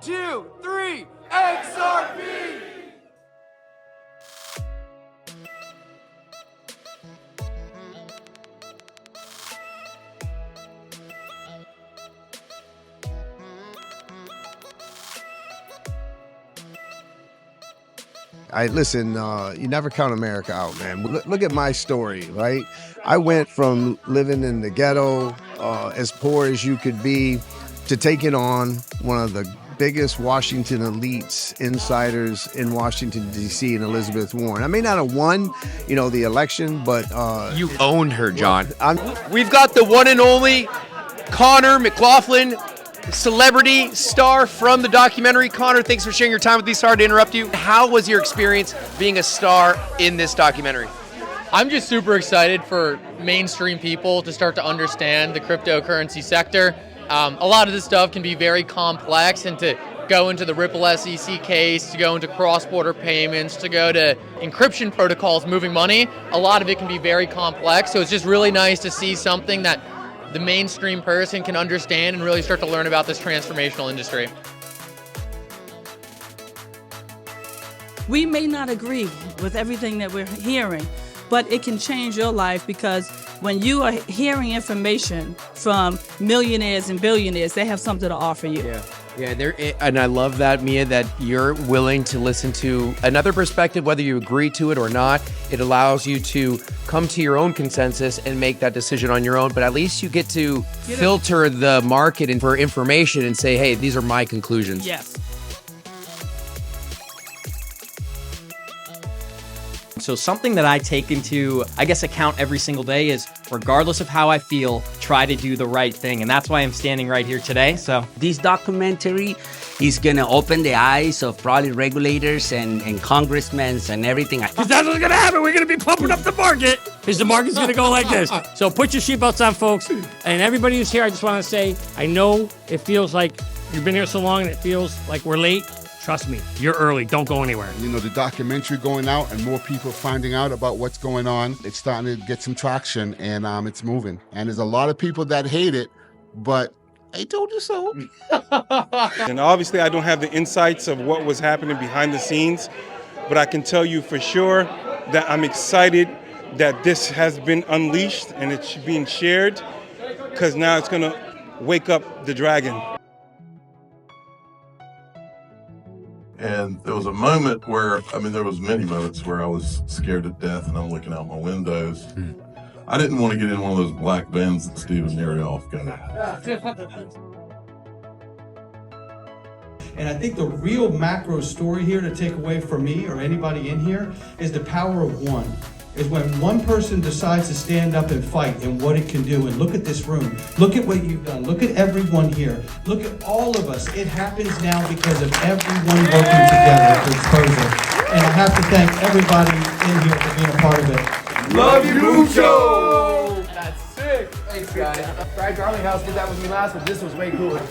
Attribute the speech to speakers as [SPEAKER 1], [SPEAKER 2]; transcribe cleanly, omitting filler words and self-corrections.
[SPEAKER 1] 2, 3, XRP!
[SPEAKER 2] Listen, you never count America out, man. Look at my story, right? I went from living in the ghetto, as poor as you could be, to taking on one of the biggest Washington elites, insiders in Washington, D.C., and Elizabeth Warren. I may not have won, the election, but...
[SPEAKER 3] you owned her, John.
[SPEAKER 4] We've got the one and only Connor McLoughlin, celebrity star from the documentary. Connor, thanks for sharing your time with me. Sorry to interrupt you. How was your experience being a star in this documentary?
[SPEAKER 5] I'm just super excited for mainstream people to start to understand the cryptocurrency sector. A lot of this stuff can be very complex, and to go into the Ripple SEC case, to go into cross-border payments, to go to encryption protocols moving money, a lot of it can be very complex. So it's just really nice to see something that the mainstream person can understand and really start to learn about this transformational industry.
[SPEAKER 6] We may not agree with everything that we're hearing, but it can change your life, because when you are hearing information from millionaires and billionaires, they have something to offer you.
[SPEAKER 3] And I love that, Mia, that you're willing to listen to another perspective, whether you agree to it or not. It allows you to come to your own consensus and make that decision on your own, but at least you get to filter the market and for information and say, hey, these are my conclusions.
[SPEAKER 6] Yes.
[SPEAKER 7] So something that I take into, account every single day is, regardless of how I feel, try to do the right thing. And that's why I'm standing right here today. So
[SPEAKER 8] this documentary is going to open the eyes of probably regulators and congressmen and everything.
[SPEAKER 9] Because that's what's going to happen. We're going to be pumping up the market, because the market's going to go like this. So put your seatbelts on, folks. And everybody who's here, I just want to say, I know it feels like you've been here so long and it feels like we're late. Trust me, you're early. Don't go anywhere.
[SPEAKER 10] The documentary going out and more people finding out about what's going on. It's starting to get some traction, and it's moving. And there's a lot of people that hate it, but I told you so.
[SPEAKER 11] And obviously, I don't have the insights of what was happening behind the scenes, but I can tell you for sure that I'm excited that this has been unleashed and it's being shared, because now it's going to wake up the dragon.
[SPEAKER 12] And there was a moment where, there was many moments where I was scared to death and I'm looking out my windows. I didn't want to get in one of those black vans that Steve and Narioff got.
[SPEAKER 13] And I think the real macro story here to take away from me or anybody in here is the power of one. Is when one person decides to stand up and fight, and what it can do. And look at this room. Look at what you've done. Look at everyone here. Look at all of us. It happens now because of everyone working together to expose it. And I have to thank everybody in here for being a part of it.
[SPEAKER 1] Love you, mucho! That's sick. Thanks, guys. Brad Garlinghouse did that with me last, but this was way cooler.